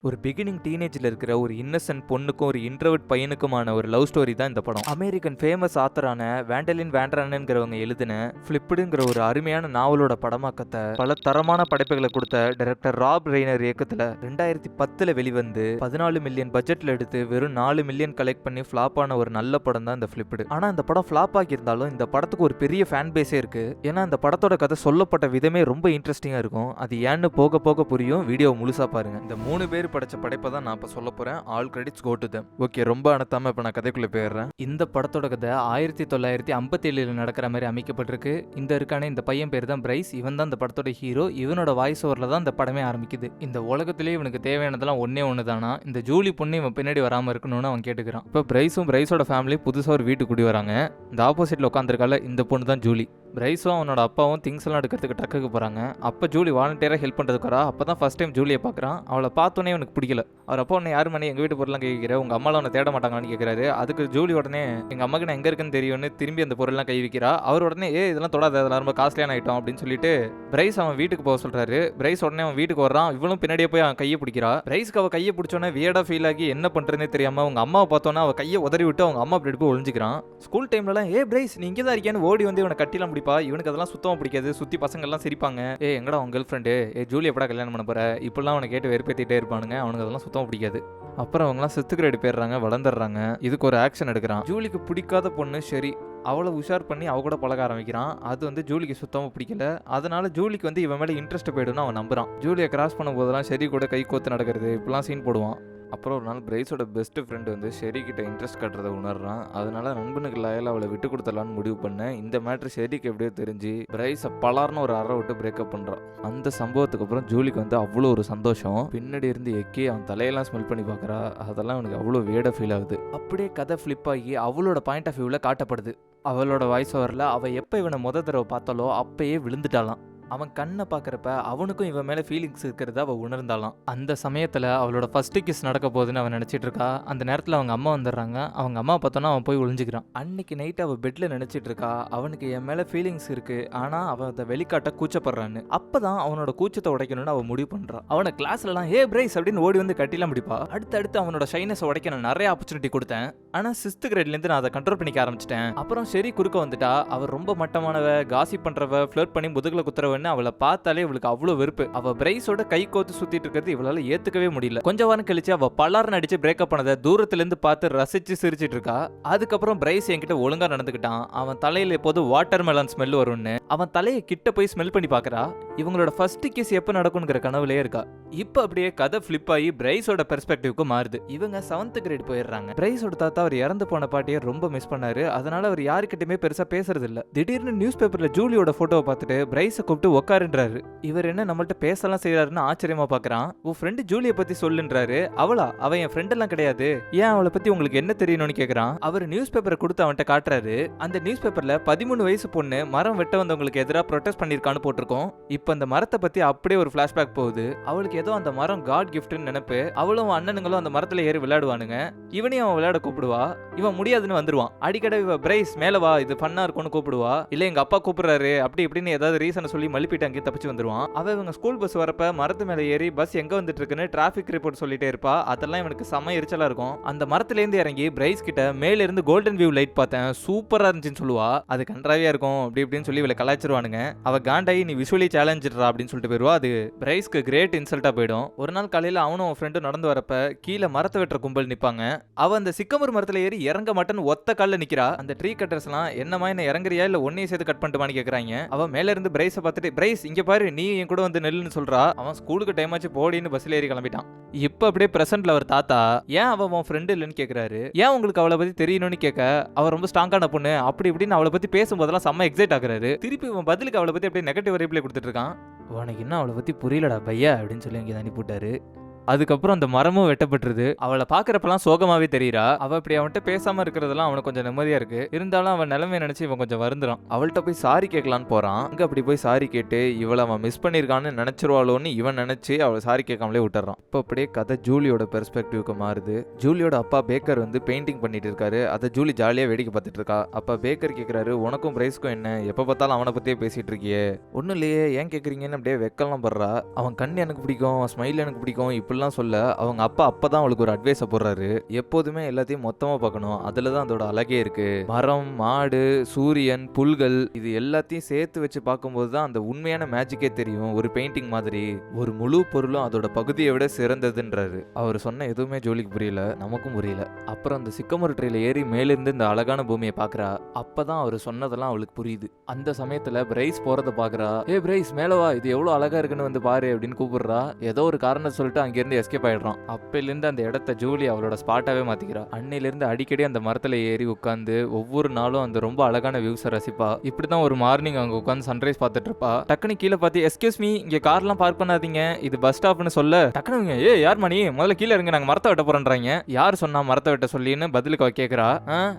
ஒரு பிகினிங் டீனேஜ்ல இருக்கிற ஒரு இன்னசென்ட் பொண்ணுக்கும் ஒரு இன்ட்ரோவர்ட் பையனுக்குமான ஒரு லவ் ஸ்டோரி தான் இந்த படம். அமெரிக்கன் ஃபேமஸ் ஆத்தரான வேண்டலின் வேண்டரானன்ங்கிறவங்க எழுதின ஃபிளிப்டுங்கிற ஒரு அருமையான நாவலோட படமாக்கத்தை பல தரமான படைப்புகளை கொடுத்த டைரக்டர் ராப் ரெய்னர் இயக்கத்துல 2010 வெளிவந்து 14 மில்லியன் பட்ஜெட்ல எடுத்து வெறும் 4 மில்லியன் கலெக்ட் பண்ணி ஃபிளாப் ஆன ஒரு நல்ல படம் தான் இந்த ஃபிளிப்டு. ஆனா இந்த படம் ஃபிளாப் ஆகியிருந்தாலும் இந்த படத்துக்கு ஒரு பெரிய ஃபேன் பேஸே இருக்கு. ஏன்னா இந்த படத்தோட கதை சொல்லப்பட்ட விதமே ரொம்ப இன்ட்ரெஸ்டிங்கா இருக்கும். அது ஏன்னு போக போக புரியும். வீடியோ முழுசா பாருங்க. இந்த 3 பேர் படைச்ச படைப்பை தான் நான் இப்ப சொல்ல போறேன். All credits go to them. Okay, ரொம்ப அனத்தாம இப்ப நான் கதைக்குள்ள போயிடுறேன். இந்த படத்தோட கதை 1957 நடக்கிற மாதிரி அமைக்கப்பட்டிருக்கு. இந்த பையன் பேர் தான் பிரைஸ். இவன் தான் இந்த படத்தோட ஹீரோ. இவனோட வாய்ஸ் ஓவர்ல தான் இந்த படமே ஆரம்பிக்குது. இந்த உலகத்திலேயே இவனுக்கு தேவையானதெல்லாம் ஒண்ணு தானா, இந்த ஜூலி பொண்ணு இவன் பின்னாடி வராம இருக்கணும்னு அவன் கேட்டுக்கிறான். இப்ப பிரைஸோட ஃபேமிலி புதுசா ஒரு வீட்டுக்கு கூடி வராங்க. இந்த ஆப்போசிட்ல உட்காந்துருக்கால இந்த பொண்ணு தான் ஜூலி. பிரைஸும் அவனோட அப்பாவும் திங்ஸ் எல்லாம் எடுக்கிறதுக்கு டக்குக்கு போறாங்க. அப்ப ஜூலி வாலண்டியரா ஹெல்ப் பண்றதுக்கு வரா. அப்பதான் ஃபர்ஸ்ட் டைம் ஜூலியை பாக்குறான். அவளை பார்த்தோன்னே அவனுக்கு பிடிக்கல. அவர் அப்பா உன்னை யாரு மணி எங்க வீட்டு பொருள்லாம் கேட்கிற, உங்க அம்மாலாம் உன்னை தேட மாட்டாங்களான்னு கேட்கிறாரு. அதுக்கு ஜூலி உடனே எங்க அம்மாக்கு நான் எங்க இருக்குன்னு தெரியும்னு திரும்பி அந்த பொருள்லாம் கை வைக்கிறா. அவர் உடனே இதெல்லாம் தொடாத, அதெல்லாம் ரொம்ப காஸ்ட்லியான ஐட்டம் அப்படின்னு சொல்லிட்டு பிரைஸ் அவன் வீட்டுக்கு போக சொல்றாரு. பிரைஸ் உடனே அவன் வீட்டுக்கு வர்றான். இவளும் பின்னாடியே போய் அவன் கையை பிடிக்கிறா. பிரைஸ்க்கு அவ கையை பிடிச்சோன்னே வியர்டா ஃபீல் ஆகி என்ன பண்றதுன்னே தெரியாம அவங்க அம்மாவை பார்த்தோன்னா அவ கையை உதறி விட்டு அவங்க அம்மா அப்படி போய் ஒளிஞ்சிக்கிறான். ஸ்கூல் டைம்லலாம் பிரைஸ் நீ இங்கே தான் இருக்கியான்னு ஓடி வந்து இவனை கட்டிலாம் பிடிப்பா. இவனுக்கு அதெல்லாம் சுத்தமா பிடிக்காது. சுத்தி பசங்க எல்லாம் சிரிப்பாங்க. எங்கடா உங்க கேர்ள் ஃப்ரெண்டு, ஜூலி எப்படா கல்யாணம் பண்ண போற, இப்பெல்லாம் அவனை கேட்டு வெறுப்பேத்திட்டே இருப்பானுங்க. அவனுக்கு அதெல்லாம் சுத்தமா பிடிக்காது. அப்புறம் அவங்கலாம் சிக்ஸ்த் கிரேட் போயிடுறாங்க, வளர்ந்துடுறாங்க. இதுக்கு ஒரு ஆக்ஷன் எடுக்கிறான். ஜூலிக்கு பிடிக்காத பொண்ணு சரி, அவளை உஷார் பண்ணி அவ கூட பழக ஆரம்பிக்கிறான். அது ஜூலிக்கு சுத்தமா பிடிக்கல. அதனால ஜூலிக்கு இவன் மேல இன்ட்ரெஸ்ட் போயிடும்னு அவன் நம்புறான். ஜூலியை கிராஸ் பண்ணும் போதெல்லாம் சரி கூட கை கோத்து நடக்கிறது, இப்பெல்லாம் சீன் போடுவான். அப்புறம் ஒரு நாள் பிரைஸோட பெஸ்ட் ஃப்ரெண்டு ஷெரி கிட்ட இன்ட்ரெஸ்ட் காட்டுறதை உணர்றான். அதனால நண்பனுக்கு லாயலா அவளை விட்டு கொடுத்தலான்னு முடிவு பண்ணேன். இந்த மேட்ரு ஷெரிக்கு எப்படியோ தெரிஞ்சு பிரைஸை பலார்னு ஒரு அறை விட்டு பிரேக்கப் பண்றான். அந்த சம்பவத்துக்கு அப்புறம் ஜூலிக்கு அவ்வளோ ஒரு சந்தோஷம். பின்னாடி இருந்து எக்கி அவன் தலையெல்லாம் ஸ்மெல் பண்ணி பார்க்கறா. அதெல்லாம் அவனுக்கு அவ்வளோ வேர்டா ஃபீல் ஆகுது. அப்படியே கதை ஃபிளிப் ஆகி அவளோட பாயிண்ட் ஆஃப் வியூவில் காட்டப்படுது. அவளோட வாய்ஸ் ஓவரில் அவள் எப்போ இவனை தடவை பார்த்தாலோ அப்பயே விழுந்துட்டாலாம். அவன் கண்ணை பார்க்குறப்ப அவனுக்கும் இவன் மேலே ஃபீலிங்ஸ் இருக்கிறத அவள் உணர்ந்தாலாம். அந்த சமயத்தில் அவளோட ஃபர்ஸ்ட் கிஸ் நடக்க போகுதுன்னு அவன் நினச்சிட்டு இருக்கா. அந்த நேரத்தில் அவங்க அம்மா வந்துடுறாங்க. அவங்க அம்மா பார்த்தோன்னா அவன் போய் ஒளிஞ்சிக்கிறான். அன்னைக்கு நைட் அவள் பெட்டில் நினச்சிட்டு இருக்கா, அவனுக்கு என் மேலே ஃபீலிங்ஸ் இருக்கு, ஆனால் அவன் அதை வெளிக்காட்ட கூச்சப்படுறான்னு. அப்பதான் அவனோட கூச்சத்தை உடைக்கணும்னு அவன் முடிவு பண்ணுறான். அவனை கிளாஸ்லலாம் பிரைஸ் அப்படின்னு ஓடி வந்து கட்டிலாம் பிடிப்பா. அடுத்தடுத்து அவனோட ஷைனஸ் உடைக்க நான் நிறைய ஆப்பர்ச்சுனிட்டி கொடுத்தேன். ஆனால் 6th கிரேட்லேருந்து நான் அதை கண்ட்ரோல் பண்ணிக்க ஆரம்பிச்சிட்டேன். அப்புறம் சரி குறுக்க வந்துட்டா. அவர் ரொம்ப மட்டமானவ, காசிப் பண்றவ, ஃப்ளர்ட் பண்ணி முதுகுல குத்துறவன்னு அவளை பார்த்தாலே இவளுக்கு அவ்வளவு வெறுப்பு. அவ பிரைஸோட கை கோத்து சுத்திட்டு இருக்கிறது இவளால ஏத்துக்கவே முடியல. கொஞ்ச வாரம் கழிச்சு அவ பலார்னு அடிச்சு பிரேக்கப் பண்ணதை தூரத்துல இருந்து பார்த்து ரசிச்சு சிரிச்சிட்டு இருக்கா. அதுக்கப்புறம் பிரைஸ் என்கிட்ட ஒழுங்கா நடந்துக்கிட்டான். அவன் தலையில எப்போது வாட்டர் மெலன் ஸ்மெல் வரும்னு அவன் தலையை கிட்ட போய் ஸ்மெல் பண்ணி பாக்குறா. இவங்களோட ஃபர்ஸ்ட் கிஸ் எப்ப நடக்கும்ங்கிற கனவுலயே இருக்கா. இப்ப அப்படியே கதை ஃபிளிப் ஆகி பிரைஸோட பெர்ஸ்பெக்டிவ்க்கு மாறுது. இவங்க 7th கிரேட் போயிடுறாங்க. பிரைஸோட தாத்தா அவர் இறந்து போன பாட்டியை ரொம்ப மிஸ் பண்ணாரு. அதனால அவர் யாருக்கிட்டயுமே பெருசா பேசுறது இல்ல. திடீர்னு நியூஸ் பேப்பர்ல ஜூலியோட போட்டோவை பார்த்துட்டு பிரைஸை கூப்பிட்டு உட்காருன்றாரு. இவர் என்ன நம்மள்ட்ட பேசலாம் செய்யறாருன்னு ஆச்சரியமா பாக்குறான். உன் ஃப்ரெண்டு ஜூலியை பத்தி சொல்லுன்றாரு. அவன் என் ஃப்ரெண்ட் எல்லாம் கிடையாது, ஏன் அவளை பத்தி உங்களுக்கு என்ன தெரியணும்னு கேக்குறான். அவர் நியூஸ் பேப்பரை கொடுத்து அவன்கிட்ட காட்டுறாரு. அந்த நியூஸ் பேப்பர்ல 13 வயசு பொண்ணு மரம் வெட்ட வந்தவங்களுக்கு எதிராக ப்ரொடெஸ்ட் பண்ணிருக்கான்னு போட்டிருக்கோம். இப்ப அந்த மரத்தை பத்தி அப்படியே ஒரு பிளாஷ்பேக் போகுது. அவளுக்கு ஏதோ அந்த மரம் காட் கிஃப்ட்னு நினைப்பு. அவளும் அண்ணனுங்களும் அந்த மரத்துல ஏறி விளையாடுவானுங்க. இவனையும் அவன் விளையாட கூப்பிடுவா. இவன் முடியாதுன்னு வந்துருவான். அடிக்கடி இவ பிரைஸ் மேல வா, இது பண்ணா இருக்கும்னு கூப்பிடுவா. இல்ல எங்க அப்பா கூப்பிடுறாரு அப்படி இப்படின்னு ஏதாவது ரீசனை சொல்லி மழுப்பிட்டு அங்கே தப்பிச்சு வந்துருவான். அவன் இவங்க ஸ்கூல் பஸ் வரப்ப மரத்து மேல ஏறி பஸ் எங்க வந்துட்டு இருக்குன்னு டிராபிக் ரிப்போர்ட் சொல்லிட்டே இருப்பா. அதெல்லாம் இவனுக்கு செம எரிச்சலா இருக்கும். அந்த மரத்துல இருந்து இறங்கி பிரைஸ் கிட்ட மேல இருந்து கோல்டன் வியூ லைட் பார்த்தேன், சூப்பரா இருந்துச்சுன்னு சொல்லுவா. அது கன்றாவியா இருக்கும் அப்படி இப்படின்னு சொல்லி இவளை கலாய்ச்சிருவானுங்க. அவ காண்டாயி நீ விஷுவலி சேலஞ்சிடுறா அப்படின்னு சொல்லிட்டு போயிருவா. அது பிரைஸ்க்கு கிரேட் இன்சல்ட்டா போயிடும். ஒரு நாள் காலையில அவனும் அவன் ஃப்ரெண்டும் நடந்து வரப்ப கீழே மரத்தை வெட்டுற கும்பல் நிப்பாங்க. அவ அந்த சிக்கமூர் மரத்துல ஏறி இறங்க மாட்டேன்னு ஒத்த கால்ல நிக்கிறா. அந்த ட்ரீ கட்டர்ஸ் எல்லாம் என்னமா என்ன இறங்குறியா இல்ல ஒன்னையும் சேர்த்து கட் பண்ணிட்டுமான்னு கேக்குறாங்க. அவ மேல இருந்து பிரைஸை பார்த்துட்டு பிரைஸ் இங்க பாரு நீ என் கூட வந்து நெல்லுன்னு சொல்றா. அவன் ஸ்கூலுக்கு டைம் ஆச்சு போடின்னு பஸ்ல ஏறி கிளம்பிட்டான். இப்ப அப்படியே பிரசன்ட்ல அவர் தாத்தா ஏன் அவன் ஃப்ரெண்ட் இல்லைன்னு கேக்குறாரு. ஏன் உங்களுக்கு அவளை பத்தி தெரியணும்னு கேட்க அவர் ரொம்ப ஸ்ட்ராங்கான பொண்ணு அப்படி இப்படின்னு அவளை பத்தி பேசும்போதெல்லாம் செம்ம எக்ஸைட் ஆகுறாரு. திருப்பி இவன் பதிலுக்கு அவளை பத்தி அப்படியே நெகட்டிவ் ரிப்ளை கொடுத்துட்டு இருக்கான். உனக்கு என்ன அவளை பத்தி புரியலடா பையா அப்படின்னு சொல்லி அங்கே அனுப்பிவிட்டாரு. அதுக்கப்புறம் அந்த மரமும் வெட்டப்பட்டுருது. அவளை பாக்குறப்பெல்லாம் சோகமாவே தெரியுறா. அவ இப்படி அவன்கிட்ட பேசாம இருக்கிறதெல்லாம் அவனுக்கு கொஞ்சம் நிம்மதியா இருக்கு. இருந்தாலும் அவன் நிலைமையை நினைச்சு இவன் கொஞ்சம் வருந்துறான். அவள்கிட்ட போய் சாரி கேட்கலான்னு போறான். அங்க அப்படி போய் சாரி கேட்டு இவளை அவன் மிஸ் பண்ணிருக்கான்னு நினைச்சிருவாளோன்னு இவன் நினைச்சு அவளை சாரி கேட்காமலே விட்டுறான். இப்போ அப்படியே கதை ஜூலியோட பெர்ஸ்பெக்டிவ்க்கு மாறுது. ஜூலியோட அப்பா பேக்கர் பெயிண்டிங் பண்ணிட்டு இருக்காரு. அதை ஜூலி ஜாலியா வேடிக்கை பார்த்துட்டு இருக்கா. அப்ப பேக்கர் கேட்கிறாரு உனக்கும் பிரைஸ்க்கும் என்ன, எப்ப பார்த்தாலும் அவனை பத்தியே பேசிட்டு இருக்கியே, ஒன்னும் இல்லையே ஏன் கேக்குறீங்கன்னு அப்படியே வெக்கலாம் படுறா. அவன் கண் எனக்கு பிடிக்கும், ஸ்மைல் எனக்கு பிடிக்கும், இப்படி இப்படிலாம் சொல்ல அவங்க அப்பா அப்பதான் அவளுக்கு ஒரு அட்வைஸை போடுறாரு. எப்போதுமே எல்லாத்தையும் மொத்தமா பார்க்கணும், அதுலதான் அதோட அழகே இருக்கு. மரம், மாடு, சூரியன், புல்கள் இது எல்லாத்தையும் சேர்த்து வச்சு பார்க்கும்போது தான் அந்த உண்மையான மேஜிக்கே தெரியும். ஒரு பெயிண்டிங் மாதிரி ஒரு முழு பொருளும் அதோட பகுதியை விட சிறந்ததுன்றாரு. அவர் சொன்ன எதுவுமே ஜோலிக்கு புரியல, நமக்கும் புரியல. அப்புறம் அந்த சிக்கமோர் ட்ரீல ஏறி மேலிருந்து இந்த அழகான பூமியை பாக்குறா. அப்பதான் அவர் சொன்னதெல்லாம் அவளுக்கு புரியுது. அந்த சமயத்துல பிரைஸ் போறத பாக்குறா. ஏ பிரைஸ், மேலவா, இது எவ்வளவு அழகா இருக்குன்னு வந்து பாரு அப்படின்னு கூப்பிடுறா. ஏதோ ஒரு காரணம் சொல்லிட்டு அங்கிருந்து எஸ்கேப் ஆயிடுறான். அப்பையில இருந்து அந்த இடத்த ஜூலி அவளோட ஸ்பாட்டாவே மாத்திக்கிறா. அன்னையில இருந்து அடிக்கடி அந்த மரத்துல ஏறி உட்காந்து ஒவ்வொரு நாளும் அந்த ரொம்ப அழகான வியூஸை ரசிப்பா. இப்படிதான் ஒரு மார்னிங் அங்க உட்காந்து சன்ரைஸ் பார்த்துட்டு இருப்பா. டக்குனு கீழே பார்த்து, எஸ்கியூஸ் மீ, இங்க கார்லாம் பார்க் பண்ணாதீங்க, இது பஸ் ஸ்டாப்னு சொல்ல, டக்குனு ஏ யார் மணி, முதல்ல கீழே இருங்க, நாங்க மரத்தை வெட்ட போறோன்றாங்க. யார் சொன்னா மரத்தை வெட்ட சொல்லின்னு பதிலுக்கு கேக்குறா.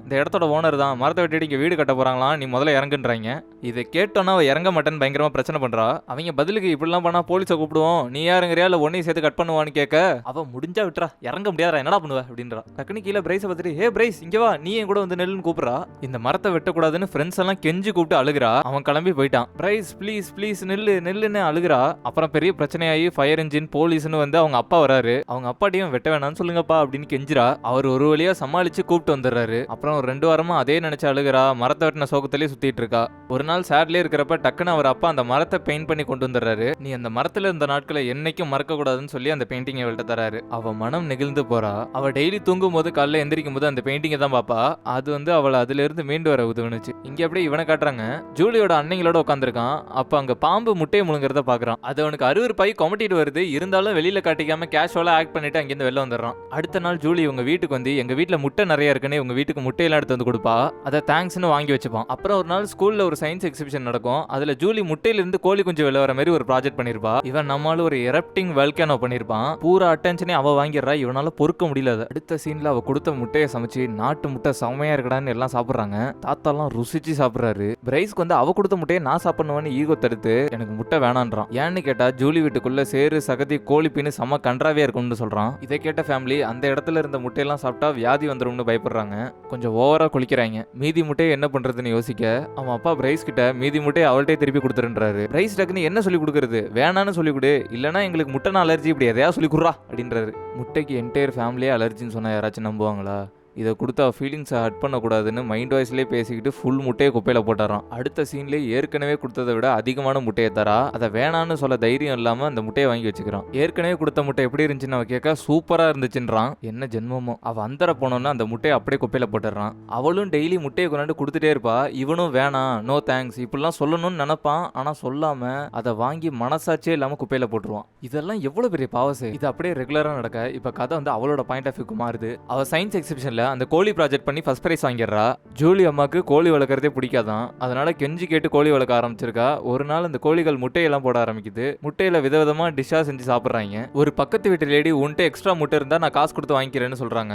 இந்த இடத்தோட ஓனர் தான், மரத்தை வெட்டிட்டு இங்க வீடு கட்ட போறாங்களாம், நீ முதல்ல இறங்குன்றாங்க. இதை கேட்டோன்னா அவ இறங்க மாட்டேன்னு பயங்கரமா பிரச்சனை பண்றா. அவங்க பதிலுக்கு, இப்படிலாம் பண்ணா போலீஸை கூப்பிடுவோம், நீ யாருங்கிறியா இல்ல ஒன்னையும் சேர்த்து கட் பண்ணுவான்னு கேட்க, அவ முடிஞ்சா விட்டுறா, இறங்க முடியாதா, என்னடா பண்ணுவ அப்படின்றா. டக்குனு கீழே பிரைஸை பார்த்துட்டு, ஹே பிரைஸ் இங்க வா, நீ என் கூட வந்து நெல்லுன்னு கூப்பிடுறா. இந்த மரத்தை வெட்டக்கூடாதுன்னு ஃப்ரெண்ட்ஸ் எல்லாம் கெஞ்சி கூப்பிட்டு அழுகிறா. அவன் கிளம்பி போயிட்டான். பிரைஸ் ப்ளீஸ் ப்ளீஸ் நெல்லு நெல்லுன்னு அழுகிறா. அப்புறம் பெரிய பிரச்சனையாகி ஃபயர் இன்ஜின், போலீஸ்னு வந்து அவங்க அப்பா வராரு. அவங்க அப்பாட்டையும் வெட்ட வேணாம்னு சொல்லுங்கப்பா அப்படின்னு கெஞ்சிரா. அவர் ஒரு வழியா சமாளிச்சு கூப்பிட்டு வந்துடுறாரு. அப்புறம் ஒரு 2 வாரமா அதே நினைச்சு அழுகிறா. மரத்தை வெட்டின சோகத்திலேயே சுத்திட்டு இருக்கா. ஒரு நாள் சேட்லயே இருக்கிறப்ப டக்குன்னு அவர் அப்பா அந்த மரத்தை பெயிண்ட் பண்ணி கொண்டு வந்துடுறாரு. நீ அந்த மரத்துல இருந்த நாட்களை என்னைக்கும் மறக்க கூடாதுன்னு சொல்லி அந்த பெயிண்டிங்கை வெட்ட தராரு. அவ மனம் நெகிழ்ந்து போறா. அவ டெய்லி தூங்கும் போது காலைல எந்திரிக்கும் போது அந்த பெயிண்டிங்கை தான் பாப்பா. அது வந்து அவளை அதுல இருந்து மீண்டு வர உதவுனுச்சு. இங்க அப்படியே இவனை காட்டுறாங்க. ஜூலியோட அன்னைங்களோட உட்காந்துருக்கான். அப்ப அங்க பாம்பு முட்டையை முழுங்குறத பாக்குறான். அது அவனுக்கு அருவருப்பாய் கொமட்டிட்டு வருது. இருந்தாலும் வெளியில காட்டிக்காம கேஷுவலா ஆக்ட் பண்ணிட்டு அங்கிருந்து வெளில வந்துடுறான். அடுத்த நாள் ஜூலி இவங்க வீட்டுக்கு வந்து, எங்க வீட்டுல முட்டை நிறைய இருக்குன்னு இவங்க வீட்டுக்கு முட்டையெல்லாம் எடுத்து வந்து கொடுப்பா. அதை தேங்க்ஸ்னு வாங்கி வச்சுப்பான். அப்புறம் ஒரு நாள் ஸ்கூல்ல ஒரு சயின்ஸ் எக்ஸிபிஷன் நடக்கும். அதுல ஜூலி முட்டையில இருந்து கோழி குஞ்சு வெளில வர மாதிரி ஒரு ப்ராஜெக்ட் பண்ணிருப்பா. இவன் நம்மால ஒரு எரப்டிங் வல்கனோ பண்ணிருப்பான். பூரா அட்டென்ஷனே அவ வாங்கிடுறா. இவனால பொறுக்க முடியல. அடுத்த சீன்ல அவ கொடுத்த முட்டையை சமைச்சு, நாட்டு முட்டை செமையா இருக்கடான்னு எல்லாம் சாப்பிடுறாங்க. தாத்தாலாம் ருசிச்சு சாப்பிடுறாரு. பிரைஸ்க்கு வந்து அவ கொடுத்த முட்டையை நான் சாப்பிடணும்னு ஈகோ தடுத்து எனக்கு முட்டை வேணான்றான். ஏன்னு கேட்டா ஜூலி வீட்டுக்குள்ள சேரு சகதி கோழிப்பின்னு செம கன்றாவே இருக்கும்னு சொல்றான். இதை கேட்ட ஃபேமிலி அந்த இடத்துல இருந்த முட்டையெல்லாம் சாப்பிட்டா வியாதி வந்துரும்னு பயப்படுறாங்க. கொஞ்சம் ஓவரா குளிக்கிறாங்க. மீதி முட்டையை என்ன பண்றதுன்னு யோசிக்க அவன் அப்பா பிரைஸ் கிட்ட மீதி முட்டையை அவள்கிட்ட திருப்பி கொடுத்துருன்றாரு. பிரைஸ் டக்குன்னு என்ன சொல்லி கொடுக்கறது, வேணான்னு சொல்லி கொடு, இல்லைன்னா எங்களுக்கு முட்டைனா அலர்ஜி, இப்படி எதையா சொல்லி கொடுறா அப்படின்றாரு. முட்டைக்கு என்டையர் ஃபேமிலியே அலர்ஜின்னு சொன்னா யாராச்சும் நம்புவாங்களா? இதை கொடுத்தா ஃபீலிங்ஸை ஹட் பண்ணக்கூடாதுன்னு மைண்ட் வாய்ஸ்லேயே பேசிக்கிட்டு ஃபுல் முட்டையை குப்பையில் போட்டாரான். அடுத்த சீன்லேயே ஏற்கனவே கொடுத்ததை விட அதிகமான முட்டையை தரா. அதை வேணான்னு சொல்ல தைரியம் இல்லாமல் அந்த முட்டையை வாங்கி வச்சுக்கிறான். ஏற்கனவே கொடுத்த முட்டை எப்படி இருந்துச்சுன்னு அவன் கேட்க சூப்பராக இருந்துச்சுன்றான். என்ன ஜென்மமோ. அவள் அந்தர போனோன்னா அந்த முட்டையை அப்படியே குப்பையில் போட்டுறான். அவளும் டெய்லி முட்டையை கொண்டாந்து கொடுத்துட்டே இருப்பா. இவனும் வேணாம், நோ தேங்க்ஸ் இப்படிலாம் சொல்லணும்னு நினைப்பான். ஆனால் சொல்லாமல் அதை வாங்கி மனசாட்சியே இல்லாமல் குப்பையில் போட்டுருவான். இதெல்லாம் எவ்வளோ பெரிய பாவசை. இது அப்படியே ரெகுலராக நடக்க இப்போ கதை வந்து அவளோட பாயிண்ட் ஆஃப் வியூக்கு மாறுது. அவள் சயின்ஸ் எக்ஸிபிஷனில் அந்த கோழி ப்ராஜெக்ட் பண்ணி ஃபர்ஸ்ட் பிரைஸ் வாங்கிடுறா. ஜூலி அம்மாக்கு கோழி வளர்க்கறதே பிடிக்காதான். அதனால கெஞ்சி கேட்டு கோழி வளர்க்க ஆரம்பிச்சிருக்கா. ஒரு நாள் அந்த கோழிகள் முட்டையெல்லாம் போட ஆரம்பிக்குது. முட்டையில விதவிதமா டிஷ்ஷா செஞ்சு சாப்பிட்றாங்க. ஒரு பக்கத்து வீட்டு லேடி உன்ட்டு எக்ஸ்ட்ரா முட்டை இருந்தா நான் காசு கொடுத்து வாங்கிக்கிறேன்னு சொல்றாங்க.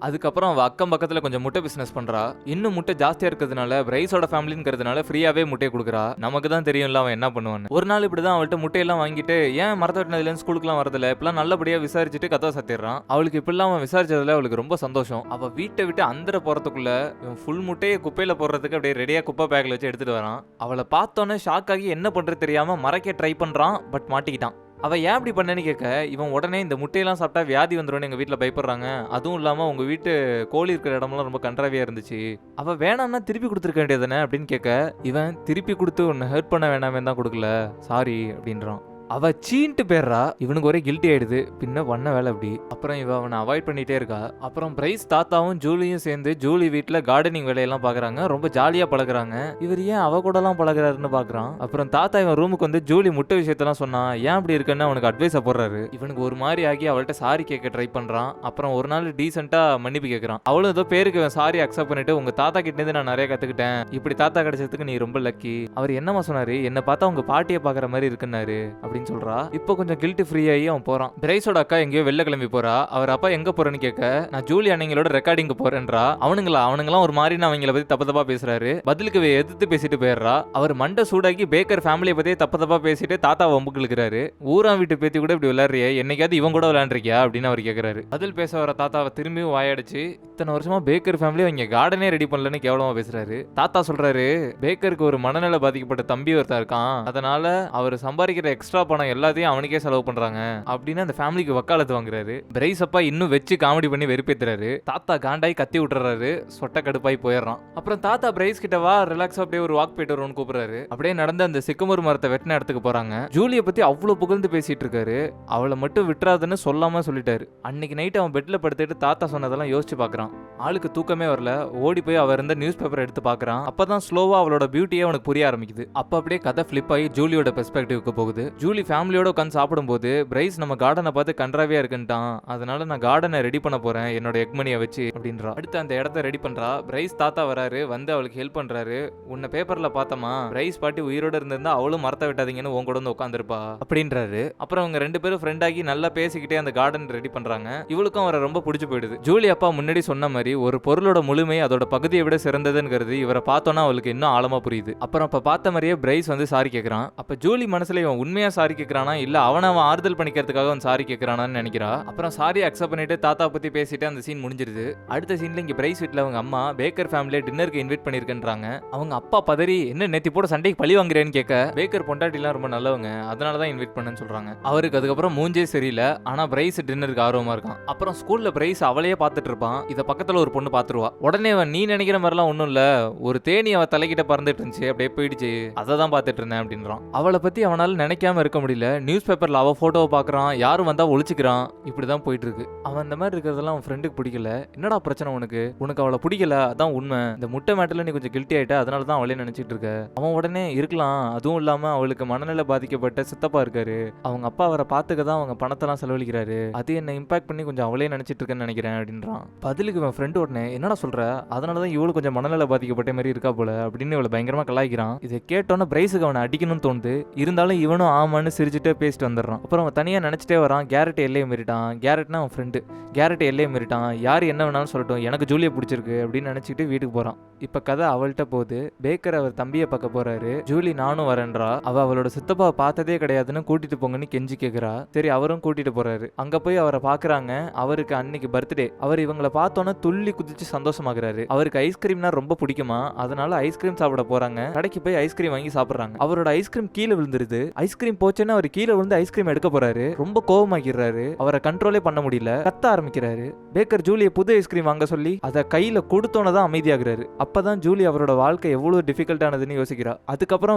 அதுக்கப்புறம் அவள் அக்கம் பக்கத்தில் கொஞ்சம் முட்டை பிஸ்னஸ் பண்ணுறா. இன்னும் முட்டை ஜாஸ்தியாக இருக்கிறதுனால பிரைஸோட ஃபேமிலிங்கிறதுனால ஃப்ரீயாகவே முட்டையை கொடுக்குறா. நமக்கு தான் தெரியும்ல அவன் என்ன பண்ணுவான்னு. ஒரு நாள் இப்படி தான் அவள்கிட்ட முட்டையெல்லாம் வாங்கிட்டு ஏன் மரத்தை வெட்டினதுலேருந்து ஸ்கூலுக்குலாம் வரதில்ல இப்பெல்லாம் நல்லபடியாக விசாரிச்சுட்டு கதை சத்திடுறான். அவளுக்கு இப்படிலாம் அவன் விசாரிச்சதுல அவளுக்கு ரொம்ப சந்தோஷம். அவள் வீட்டை விட்டு அந்தர போகிறதுக்குள்ள இவன் ஃபுல் முட்டையை குப்பையில் போடுறதுக்கு அப்படியே ரெடியாக குப்பை பேக்கில் வச்சு எடுத்துகிட்டு வரான். அவளை பார்த்தோன்னே ஷாக் ஆகி என்ன பண்ணுறது தெரியாமல் மறைக்க ட்ரை பண்ணுறான். பட் மாட்டிக்கிட்டான். அவள் ஏன் அப்படி பண்ணேன்னு கேட்க இவன் உடனே இந்த முட்டையெல்லாம் சாப்பிட்டா வியாதி வந்துடும் எங்கள் வீட்டில் பயப்படுறாங்க, அதுவும் இல்லாமல் உங்கள் வீட்டு கோழி இருக்கிற இடமெல்லாம் ரொம்ப கன்றாவியாக இருந்துச்சு, அவள் வேணாம்னா திருப்பி கொடுத்துருக்க வேண்டியதானே அப்படின்னு கேட்க இவன் திருப்பி கொடுத்து உன்னை ஹெல்ப் பண்ண வேணாமே தான் கொடுக்கல, சாரி அப்படின்றான். அவ சீன்ட்டு போயிடுறா. இவனுக்கு ஒரே கில்ட்டி ஆயிடுது. பின்ன பண்ண வேலை அப்படி. அப்புறம் இவ அவனை அவாய்ட் பண்ணிட்டே இருக்கா. அப்புறம் பிரைஸ் தாத்தாவும் ஜூலியும் சேர்ந்து ஜூலி வீட்டுல கார்டனிங் வேலையெல்லாம் பாக்குறாங்க. ரொம்ப ஜாலியா பழகுறாங்க. இவர் ஏன் அவ கூட எல்லாம் பழகுறாருன்னு பாக்குறான். அப்புறம் தாத்தா இவன் ரூமுக்கு வந்து ஜூலி முட்டை விஷயத்தெல்லாம் சொன்னா ஏன் அப்படி இருக்குன்னு அவனுக்கு அட்வைஸ போடுறாரு. இவனுக்கு ஒரு மாதிரி ஆகி அவள்கிட்ட சாரி கேட்க ட்ரை பண்றான். அப்புறம் ஒரு நாள் டீசெண்டா மன்னிப்பு கேட்கறான். அவளும் ஏதோ பேருக்கு சாரி அக்செப்ட் பண்ணிட்டு உங்க தாத்தா கிட்ட இருந்து நான் நிறைய கத்துக்கிட்டேன், இப்படி தாத்தா கிடைச்சதுக்கு நீ ரொம்ப லக்கி, அவர் என்னமா சொன்னாரு, என்ன பார்த்தா உங்க பாட்டியை பாக்குற மாதிரி இருக்குன்னாரு அப்படின்னு சொல்றா. இப்போ கொஞ்சம் கில்ட் ஃப்ரீ ஆகி அவன் போறான். பிரைஸோட அக்கா எங்கேயோ வெளில கிளம்பி போறா. அவர் அப்பா எங்க போறேன்னு கேட்க நான் ஜூலி அண்ணங்களோட ரெக்கார்டிங் போறேன்றா. அவனுங்களாம் ஒரு மாதிரி அவங்கள பத்தி தப்பா பேசுறாரு. பதிலுக்கு எதிர்த்து பேசிட்டு போயிடுறா. அவர் மண்டை சூடாக்கி பேக்கர் ஃபேமிலியை பத்தி தப்பா பேசிட்டு தாத்தா வம்புக்கு இழுக்கிறாரு. ஊரான் வீட்டு பேத்தி கூட இப்படி விளையாடுறிய, என்னைக்காவது இவன் கூட விளையாண்டுருக்கியா அப்படின்னு அவர் கேட்கறாரு. பதில் பேச வர தாத்தாவை திரும்பியும் வாயாடிச்சு இத்தனை வருஷமா பேக்கர் ஃபேமிலி அவங்க கார்டனே ரெடி பண்ணலன்னு கேவலமா பேசுறாரு. தாத்தா சொல்றாரு பேக்கருக்கு ஒரு மனநல பாதிக்கப்பட்ட தம்பி ஒருத்தர் இருக்கான், அதனால அவர் சம்பாதிக்கிற எக்ஸ்ட்ரா பணம் எல்லாத்தையும் அவனுக்கே செலவு பண்றாங்க அப்படின்னு அந்த ஃபேமிலிக்கு வக்காலத்து வாங்குறாரு. பிரைஸ் அப்பா இன்னும் வச்சு காமெடி பண்ணி வெறுப்பேத்துறாரு. தாத்தா காண்டாய் கத்தி விட்டுறாரு. சொட்ட கடுப்பாய் போயிடுறான். அப்புறம் தாத்தா பிரைஸ் கிட்ட வா ரிலாக்ஸா அப்படியே ஒரு வாக் போயிட்டு வரும்னு கூப்பிடுறாரு. அப்படியே நடந்து அந்த சிக்கமூர் மரத்தை வெட்டின இடத்துக்கு போறாங்க. ஜூலியை பத்தி அவ்வளவு புகழ்ந்து பேசிட்டு இருக்காரு. அவளை மட்டும் விட்டுறாதுன்னு சொல்லாம சொல்லிட்டாரு. அன்னைக்கு நைட் அவன் பெட்ல படுத்துட்டு தாத்தா சொன்னதெல்லாம் யோசிச்சு பாக்குறான். ஆளுக்கு தூக்கமே வரல. ஓடி போய் அவர் இருந்த நியூஸ் பேப்பர் எடுத்து பாக்குறான். அப்பதான் ஸ்லோவா அவளோட பியூட்டியே அவனுக்கு புரிய ஆரம்பிக்குது. அப்ப அப்படியே கதை ஃபிளிப் ஆகி ஜூலியோட பெர்ஸ்பெக்டிவ்க்கு போகுது. ஜூலி ஃபேமிலியோட உட்காந்து சாப்பிடும்போது பிரைஸ் நம்ம கார்டனை பார்த்து கன்றாவியா இருக்குன்ட்டான். அதனால நான் கார்டனை ரெடி பண்ண போறேன் என்னோட எக்மனியை வச்சு அப்படின்றா. அடுத்து அந்த இடத்த ரெடி பண்றா. பிரைஸ் தாத்தா வராரு. வந்து அவளுக்கு ஹெல்ப் பண்றாரு. உன்னை பேப்பர்ல பார்த்தமா பிரைஸ் பாட்டி உயிரோட இருந்திருந்தா அவளும் மரத்தை விட்டாதீங்கன்னு உன் கூட வந்து உட்காந்துருப்பா அப்படின்றாரு. அப்புறம் அவங்க 2 பேரும் ஃப்ரெண்ட் ஆகி நல்லா பேசிக்கிட்டே அந்த கார்டன் ரெடி பண்றாங்க. இவளுக்கும் அவரை ரொம்ப பிடிச்சு போயிடுது. ஜூலி அப்பா முன்னாடி சொன்ன மாதிரி ஒரு பொருளோட முழுமை அதோட பகுதியை விட சிறந்ததுங்கிறது இவரை பார்த்தோன்னா அவளுக்கு இன்னும் ஆழமா புரியுது. அப்புறம் அப்ப பார்த்த மாதிரியே பிரைஸ் வந்து சாரி கேட்கறான். அப்ப ஜூலி மனசுல இவன் உண்மையா சாரி கேட்கறானா இல்ல அவன் ஆறுதல் பண்ணிக்கிறதுக்காக அவன் சாரி கேட்கறானான்னு நினைக்கிறா. அப்புறம் சாரி அக்செப்ட் பண்ணிட்டு தாத்தா பத்தி பேசிட்டு அந்த சீன் முடிஞ்சிருது. அடுத்த சீன்ல இங்க பிரைஸ் வீட்ல அவங்க அம்மா பேக்கர் ஃபேமிலியை டின்னருக்கு இன்வைட் பண்ணிருக்கன்றாங்க. அவங்க அப்பா பதறி என்ன நேத்தி போட சண்டைக்கு பழி வாங்குறேன்னு கேட்க பேக்கர் பொண்டாட்டிலாம் ரொம்ப நல்லவங்க அதனாலதான் இன்வைட் பண்ணேன்னு சொல்றாங்க. அவருக்கு அதுக்கப்புறம் மூஞ்சே சரியில்லை. ஆனா பிரைஸ் டின்னருக்கு ஆர்வமா இருக்கான். அப்புறம் ஸ்கூல்ல பிரைஸ் அவளையே பார்த்துட்டு இருப்பான். இத பக்கத்துல ஒரு பொண்ணு பாத்துருவா. உடனே நீ நினைக்கிற மாதிரிலாம் ஒண்ணும் இல்ல, ஒரு தேனி அவ தலைக்கிட்ட பறந்துட்டு இருந்துச்சு அப்படியே போயிடுச்சு, அதை தான் பார்த்துட்டு இருந்தேன் அப்படின்றான். அவளை பத்தி அவனால நினைக்காம இருக்க முடியல. நியூஸ் பேப்பர்ல அவ போட்டோவை பாக்குறான். யாரும் வந்தா ஒழிச்சுக்கிறான். இப்படிதான் போயிட்டு இருக்கு. அவன் இந்த மாதிரி இருக்கிறதெல்லாம் அவன் ஃப்ரெண்டுக்கு பிடிக்கல. என்னடா பிரச்சனை உனக்கு அவளை பிடிக்கல அதான் உண்மை. இந்த முட்டை மேட்டர்ல நீ கொஞ்சம் கில்ட்டி ஆயிட்ட அதனால தான் அவளே நினைச்சிட்டு இருக்க. அவன் உடனே இருக்கலாம். அதுவும் இல்லாம அவளுக்கு மனநிலை பாதிக்கப்பட்ட சித்தப்பா இருக்காரு. அவங்க அப்பா அவரை பார்த்துக்க தான் அவங்க பணத்தெல்லாம் செலவழிக்கிறாரு. அது என்ன இம்பாக்ட் பண்ணி கொஞ்சம் அவளே நினைச்சிட்டு இருக்கேன்னு நினைக்கிறேன் அப்படின்றான். பதிலுக்கு அவன் ஃப்ரெண்டு உடனே என்னடா சொல்ற, அதனாலதான் இவளுக்கு கொஞ்சம் மனநிலை பாதிக்கப்பட்ட மாதிரி இருக்கா போல அப்படின்னு இவளை பயங்கரமா கலாய்க்கிறான். இதை கேட்டோன்னே பிரைஸுக்கு அவனை அடிக்கணும்னு தோணுது. இருந்தாலும் இவனும் ஆமான்னு சிரிச்சுட்டே பேசிட்டு வந்துடுறான். அப்புறம் அவன் தனியா நினைச்சிட்டே வரான். கேரட் எல்லையை மீறிட்டான். கேரட்னா அவன் ஃப்ரெண்டு. கேரட் எல்லையை மீறிட்டான். யார் என்ன வேணாலும் சொல்லட்டும், எனக்கு ஜூலியை பிடிச்சிருக்கு அப்படின்னு நினைச்சிட்டு வீட்டுக்கு போறான். இப்ப கதை அவள்கிட்ட போகுது. பேக்கர் அவர் தம்பியை பார்க்க போறாரு. ஜூலி நானும் வரேன்றா. அவளோட சித்தப்பா பார்த்ததே கிடையாதுன்னு கூட்டிட்டு போங்கன்னு கெஞ்சி கேக்குறா. சரி அவரும் கூட்டிட்டு போறாரு. அங்க போய் அவரை பாக்குறாங்க. அவருக்கு அன்னைக்கு பர்த்டே. அவர் இவங்களை பார்த்தோன்னே துள்ளி குதிச்சு சந்தோஷமாக்குறாரு. அவருக்கு ஐஸ்கிரீம்னா ரொம்ப பிடிக்குமா, அதனால ஐஸ்கிரீம் சாப்பிட போறாங்க. கடைக்கு போய் ஐஸ்கிரீம் வாங்கி சாப்பிடுறாங்க. அவரோட ஐஸ்கிரீம் கீழே விழுந்துருது. ஐஸ்கிரீம் போச்சுன்னு அவர் கீழே விழுந்து ஐஸ்கிரீம் எடுக்க போறாரு. ரொம்ப கோவமாக்கிறாரு. அவரை கண்ட்ரோலே பண்ண முடியல. கத்த ஆரம்பிக்கிறாரு. பேக்கர் ஜூலியை புது ஐஸ்கிரீம் வாங்க சொல்லி அதை கையில கொடுத்தோன்னதான் அமைதியாகிறாரு. அப்பதான் ஜூலி அவரோட வாழ்க்கை எவ்வளவு டிஃபிகல்ட்டானதுன்னு யோசிக்கிறா. அதுக்கப்புறம்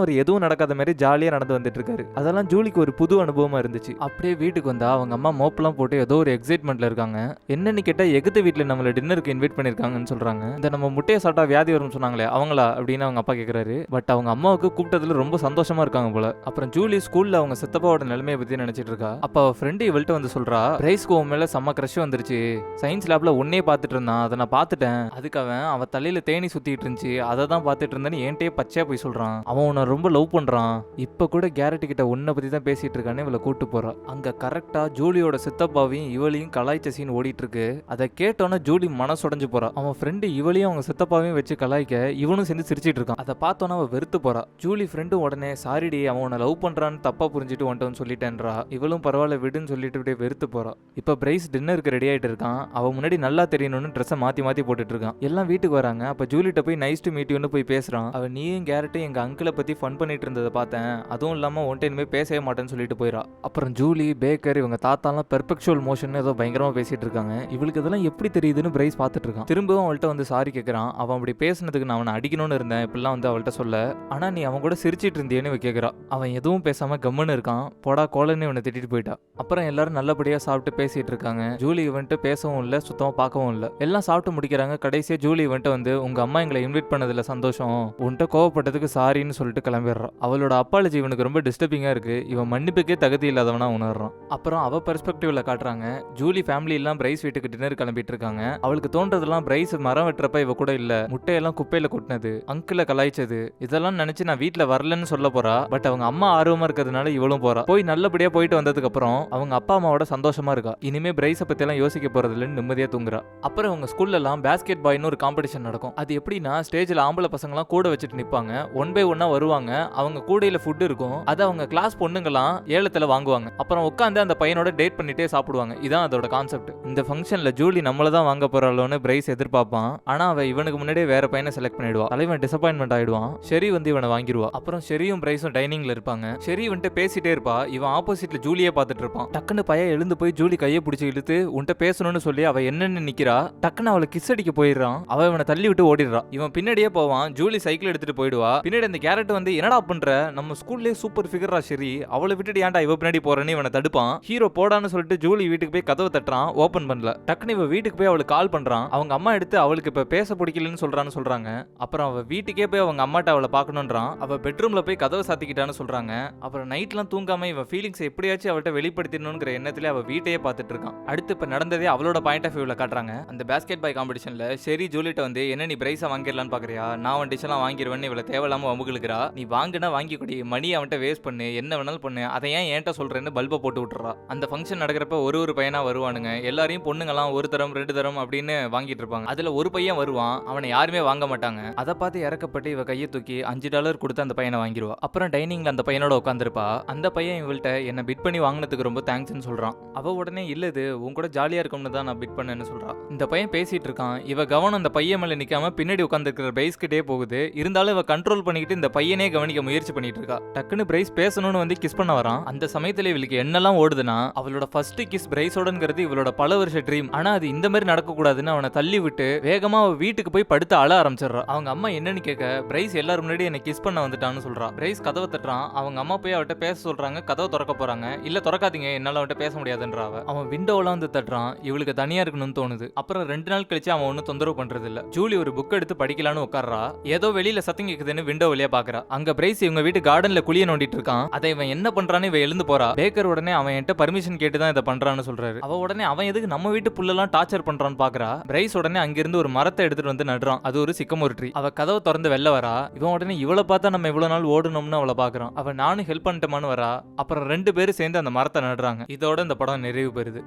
அவர் எதுவும் நடக்காத மாதிரி ஜாலியா நடந்து வந்துட்டு இருக்காரு. அதெல்லாம் ஜூலிக்கு ஒரு புது அனுபவமா இருந்துச்சு. அப்படியே வீட்டுக்கு வந்தா அவங்க அம்மா மோப்பெல்லாம் போட்டு ஏதோ ஒரு எக்ஸைட்மெண்ட்ல இருக்காங்க. என்னன்னு கேட்டா எகுத்து வீட்டுல நம்மள டின்னருக்கு இன்வைட் பண்ணிருக்காங்கன்னு சொல்றாங்க. இந்த நம்ம முட்டையை சாப்பிட்டா வியாதி வரும்னு சொன்னாங்களே அவங்களா அப்படின்னு அவங்க அப்பா கேக்குறாரு. பட் அவங்க அம்மாவுக்கு கூப்பிட்டதுல ரொம்ப சந்தோஷமா இருக்காங்க போல. அப்புறம் ஜூலி ஸ்கூல்ல அவங்க சித்தப்பாவோட நிலைமையை பத்தி நினைச்சிட்டு இருக்கா. அப்ப அவ ஃப்ரெண்டு இவள்கிட்ட வந்து சொல்றா, பிரைஸ்க்கு உன் மேல செம்ம கிரஷ் வந்துருச்சு. சயின்ஸ் லேப்ல உன்னே பார்த்துட்டு இருந்தான், அதை நான் பார்த்துட்டேன். அதுக்கு அவ தலையில தேனி சுத்திட்டு இருந்துச்சு, அதை தான் பார்த்துட்டு இருந்தேன்னு என்கிட்டயே பச்சையா போய் சொல்றான். அவன் உன்னை ரொம்ப லவ் பண்றான். இப்ப கூட கேரட் கிட்ட உன்னை பத்தி தான் பேசிட்டு இருக்கான்னு இவளை கூட்டு போறா. அங்க கரெக்டா ஜூலியோட சித்தப்பாவையும் இவளையும் கலாய்ச்ச சீன் ஓடிட்டு இருக்கு. அதை கேட்டோன்னே ஜூலி மனசுடைஞ்சு போறா. அவன் ஃப்ரெண்டு இவளையும் அவங்க சித்தப்பாவையும் வச்சு கலாய்க்க இவனும் சேர்ந்து சிரிச்சிட்டு இருக்கான். அதை பார்த்தோன்னா அவ வெறுத்து போறா. ஜூலி ஃப்ரெண்டு உடனே சாரிடி அவன் உன்னை லவ் பண்றான்னு தப்பா புரிஞ்சுட்டு வந்துட்டோன்னு சொல்லிட்டேன்றா. இவளும் பரவாயில்ல விடுன்னு சொல்லிட்டு அப்படியே வெறுத்து போறா. இப்ப பிரைஸ் டின்னருக்கு ரெடி ஆயிட்டு இருக்கான். அவன் முன்னாடி நல்லா தெரியணும்னு ட்ரெஸ்ஸை மாத்தி மாத்தி போட்டுட்டு இருக்கான். எல்லாம் வீட்டுக்கு வராங்க. அப்ப ஜூலிட்ட போய் நைஸ் டு மீட் யூன்னு போய் பேசுறான். அவன் நீயும் கேரட்டும் எங்க அங்கிளை பத்தி ஃபன் பண்ணிட்டு இருந்ததை பார்த்தேன். அதுவும் இல்லாம ஒன்ட்ட இனிமே பேசவே மாட்டேன்னு சொல்லிட்டு போயிடா. அப்புறம் ஜூலி பேக்கர் இவங்க தாத்தாலாம் பெர்பெக்சுவல் மோஷன் ஏதோ பயங்கரமா பேசிட்டு இருக்காங்க. இவளுக்கு இதெல்லாம் எப்படி தெரியுதுன்னு பிரைஸ் பார்த்துட்டு இருக்கான். திரும்பவும் அவள்கிட்ட வந்து சாரி கேட்கறான். அவன் அப்படி பேசினதுக்கு நான் அவனை அடிக்கணும்னு இருந்தேன் இப்படிலாம் வந்து அவள்கிட்ட சொல்ல. ஆனா நீ அவன் கூட சிரிச்சிட்டு இருந்தியேன்னு இவ கேட்கறா. அவன் எதுவும் பேசாம கம்முன்னு இருக்கான். போடா கோலன்னு இவனை திட்டிட்டு போயிட்டா. அப்புறம் எல்லாரும் நல்லபடியா சாப்பிட்டு பேசிட்டு இருக்காங்க. ஜூலி இவன்ட்டு பேசவும் இல்லை, சுத்தமா பார்க்கவும் இல்லை. எல்லாம் சாப்பிட்டு முடிக்கிறாங்க. கடைசியா ஜூலி இவன்ட்டு வந்து உங்க அம்மா எங்களை இன்வைட் பண்ணதுல சந்தோஷம், உன்கிட்ட கோவப்பட்டதுக்கு சாரின்னு சொல்லிட்டு கிளம்பிடுறான். அவளோட அப்பாலஜி இவனுக்கு ரொம்ப டிஸ்டர்பிங்கா இருக்கு. இவன் மன்னிப்புக்கே தகுதி இல்லாதவனா உணர்றான். அப்புறம் அவ பெர்ஸ்பெக்டிவ்ல காட்டுறாங்க. ஜூலி ஃபேமிலி எல்லாம் பிரைஸ் வீட்டுக்கு டின்னர் கிளம்பிட்டு இருக்காங்க. அவளுக்கு தோன்றதெல்லாம் பிரைஸ் மரம் வெட்டுறப்ப இவ கூட இல்ல, முட்டையெல்லாம் குப்பையில கொட்டினது, அங்கிள கலாய்ச்சது, இதெல்லாம் நினைச்சு நான் வீட்டுல வரலன்னு சொல்ல போறா. பட் அவங்க அம்மா ஆர்வமா இருக்கிறதுனால இவளும் போறா. போய் நல்லபடியா போயிட்டு வந்ததுக்கு அப்புறம் அவங்க அப்பா அம்மாவோட சந்தோஷமா இருக்கா. இனிமே பிரைஸை பத்தி எல்லாம் யோசிக்க போறது இல்லைன்னு நிம்மதியா தூங்குறா. அப்புறம் அவங்க ஸ்கூல்ல எல்லாம் பேஸ்கெட் பாய்னு ஒரு காம்படிஷன் நடக்கும். அது எப்படின்னா ஸ்டேஜ்ல ஆம்பளை பசங்கலாம் கூட வச்சுட்டு நிப்பாங்க. ஒன் பை ஒன்னா வருவாங்க. அவங்க கூடையில ஃபுட் இருக்கும். அதை அவங்க கிளாஸ் பொண்ணுங்கலாம் ஏலத்துல வாங்குவாங்க. அப்புறம் உட்காந்து அந்த பையனோட டேட் பண்ணிட்டே சாப்பிடுவாங்க. இதான் அதோட கான்செப்ட். இந்த ஃபங்க்ஷன்ல ஜூலி நம்மள தான் வாங்க போறாளோன்னு பிரைஸ் எதிர்பார்ப்பான். ஆனா அவ இவனுக்கு முன்னாடியே வேற பையனை செலக்ட் பண்ணிடுவா. தலைவன் டிசப்பாயின்மெண்ட் ஆயிடுவான். ஷெரி வந்து இவனை வாங்கிடுவா. அப்புறம் ஷெரியும் பிரைஸும் டைனிங்ல இருப்பாங்க. ஷெரி வந்துட்டு பேசிட்டே இருப்பா. இவன் ஆப்போசிட்ல ஜூலியே பார்த்துட்டு இருப்பான். டக்குன்னு பையன் எழுந்து போய் ஜூலி கையை பிடிச்சி இழுத்து உன்கிட்ட பேசணும்னு சொல்லி அவ என்னன்னு நிக்கிறா. டக்குன்னு அவளை கிஸ் அடிக்க போயிடுறான். அவ இவனை தள்ளி விட்டு ஓடிடுறான். இவன் பின்னாடியே போவான். ஜூலி சைக்கிள் எடுத்துட்டு போயிடுவா. பின்னாடி அந்த கேரட் வந்து என்னடா பண்ற, நம்ம ஸ்கூல்லேயே சூப்பர் ஃபிகரா சரி, அவளை விட்டுட்டு ஏன்டா இவ பின்னாடி போறேன்னு இவனை தடுப்பான். ஹீரோ போடான்னு சொல்லிட்டு ஜூலி வீட்டுக்கு போய் கதவை தட்டுறான். ஓபன் பண்ணல. டக்குன்னு இவ வீட்டுக்கு போய் அவளுக்கு கால் பண்றான். அவங்க அம்மா எடுத்து அவளுக்கு இப்ப பேச பிடிக்கலன்னு சொல்றாங்க. அப்புறம் அவ வீட்டுக்கே போய் அவங்க அம்மாட்ட அவளை பார்க்கணும்ன்றான். அவ பெட்ரூம்ல போய் கதவை சாத்திக்கிட்டான்னு சொல்றாங்க. அப்புறம் நைட்லாம் தூங்காம இவ ஃபீலிங்ஸ் எப்படியாச்சும் அவள்கிட்ட வெளிப்படுத்தணுங்கிற எண்ணத்துல அவ வீட்டையே பார்த்துட்டு இருக்கான். அடுத்து இப்ப நடந்ததே அவளோட பாயிண்ட் ஆஃப் வியூல காட்டுறாங்க. அந்த பேஸ்கெட் பாய் காம்படிஷன்ல சரி ஜூலிட்ட வந்து என்ன நீ பிரைஸா வாங்கிடலான்னு பாக்குறியா, நான் அவன் டிஷெல்லாம் வாங்கிடுவேன்னு இவளை தேவையில்லாம வம்புகளுக்குறா. நீ வாங்கினா வாங்கி கொடி, மணி அவன்கிட்ட வேஸ்ட் பண்ணு, என்ன வேணாலும் பண்ணு, அதை ஏன் என்கிட்ட சொல்றேன்னு பல்பை போட்டு விட்டுறா. அந்த ஃபங்க்ஷன் நடக்கிறப்ப ஒரு பையனா வருவானுங்க. எல்லாரையும் பொண்ணுங்களாம் ஒரு தரம் 2 தரம் அப்படின்னு வாங்கிட்டு இருப்பாங்க. அதுல ஒரு பையன் வருவான். அவனை யாருமே வாங்க மாட்டாங்க. அதை பார்த்து இறக்கப்பட்டு இவ கையை தூக்கி $5 கொடுத்து அந்த பையனை வாங்கிடுவா. அப்புறம் டைனிங்ல அந்த பையனோட உட்காந்துருப்பா. அந்த பையன் இவள்கிட்ட என்ன பிட் பண்ணி வாங்கினதுக்கு ரொம்ப தேங்க்ஸ்ன்னு சொல்றான். அவ உடனே இல்லது உன் கூட ஜாலியா இருக்கும்னு தான் நான் பிட் பண்ணேன்னு சொல்றான். இந்த பையன் பேசிட்டு இருக்கான். இவ கவனம் அந்த பையன் மேல நிக்காம பின்னாடி உட்காந்துருக்கிற பிரைஸ் கிட்டே போகுது. இருந்தாலும் இவ கண்ட்ரோல் பண்ணிக்கிட்டு இந்த பையனே கவனிக்க முயற்சி பண்ணிட்டு இருக்கா. டக்குன்னு பிரைஸ் பேசணும்னு வந்து கிஸ் பண்ண வரான். அந்த சமயத்துல இவளுக்கு என்னெல்லாம் ஓடுதுன்னா அவளோட ஃபர்ஸ்ட் கிஸ் பிரைஸோடங்கிறது இவளோட பல வருஷ ட்ரீம். ஆனா அது இந்த மாதிரி நடக்க கூடாதுன்னு அவனை தள்ளி விட்டு வேகமா அவ வீட்டுக்கு போய் படுத்து அழ ஆரம்பிச்சிடறா. அவங்க அம்மா என்னன்னு கேட்க பிரைஸ் எல்லாரும் முன்னாடி என்ன கிஸ் பண்ண வந்துட்டான்னு சொல்றா. பிரைஸ் கதவை தட்டுறான். அவங்க அம்மா போய் அவட்ட பேச சொல்றாங்க. கதவை திறக்க போறாங்க. இல்ல திறக்காதீங்க, என்னால அவட்ட பேச முடியாதுன்றா. அவன் விண்டோலாம் வந்து தட்டுறான். இவளுக்கு தனியா இருக்கணும்னு தோணுது. அப்புறம் 2 நாள் கழிச்சு அவன் ஒன்னும் தொந்தரவு பண்றது இல்ல. ஜூலி ஒரு புக் எடுத்து படிக்கலான்னு உட்கார்றா. ஏதோ வெளியில சத்தம் கேக்குதுன்னு விண்டோ வழியா பாக்குறா. அங்க பிரைஸ் இவங்க வீட்டு கார்டன்ல குளிய நோண்டிட்டு இருக்கான். அதை இவன் என்ன பண்றான்னு இவ எழுந்து போறா. பேக்கர் உடனே அவன் என்கிட்ட பர்மிஷன் கேட்டுதான் இதை பண்றான்னு சொல்றாரு. அவ உடனே அவன் எதுக்கு நம்ம வீட்டு புல்லெல்லாம் டார்ச்சர் பண்றான்னு பாக்குறா. பிரைஸ் உடனே அங்கிருந்து ஒரு மரத்தை எடுத்துட்டு வந்து நடுறான். அது ஒரு சிக்கமோர் ட்ரீ. அவ கதவை திறந்து வெளில வரா. இவன் உடனே இவளை பார்த்தா நம்ம இவ்வளவு நாள் ஓடணும்னு அவளை பாக்குறான். அவ நானும் ஹெல்ப் பண்ணிட்டோமான்னு வரா. அப்புறம் 2 பேரும் சேர்ந்து அந்த மரத்தை நடுறாங்க. இதோட இந்த படம் நிறைவு பெறுது.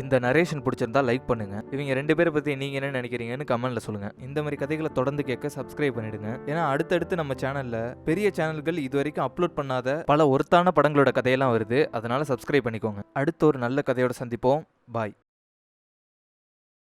இந்த நரேஷன் பிடிச்சிருந்தா லைக் பண்ணுங்க. இவங்க 2 பேரை பத்தி நீங்க என்ன நினைக்கிறீங்கன்னு கமெண்ட்ல சொல்லுங்க. இந்த மாதிரி கதைகளை தொடர்ந்து கேட்க சப்ஸ்கிரைப் பண்ணிடுங்க. ஏன்னா அடுத்தடுத்து நம்ம சேனல்ல பெரிய சேனல்கள் இது வரைக்கும் அப்லோட் பண்ணாத பல ஒருத்தான படங்களோட கதையெல்லாம் வருது. அதனால சப்ஸ்கிரைப் பண்ணிக்கோங்க. அடுத்த ஒரு நல்ல கதையோட சந்திப்போம். பாய்.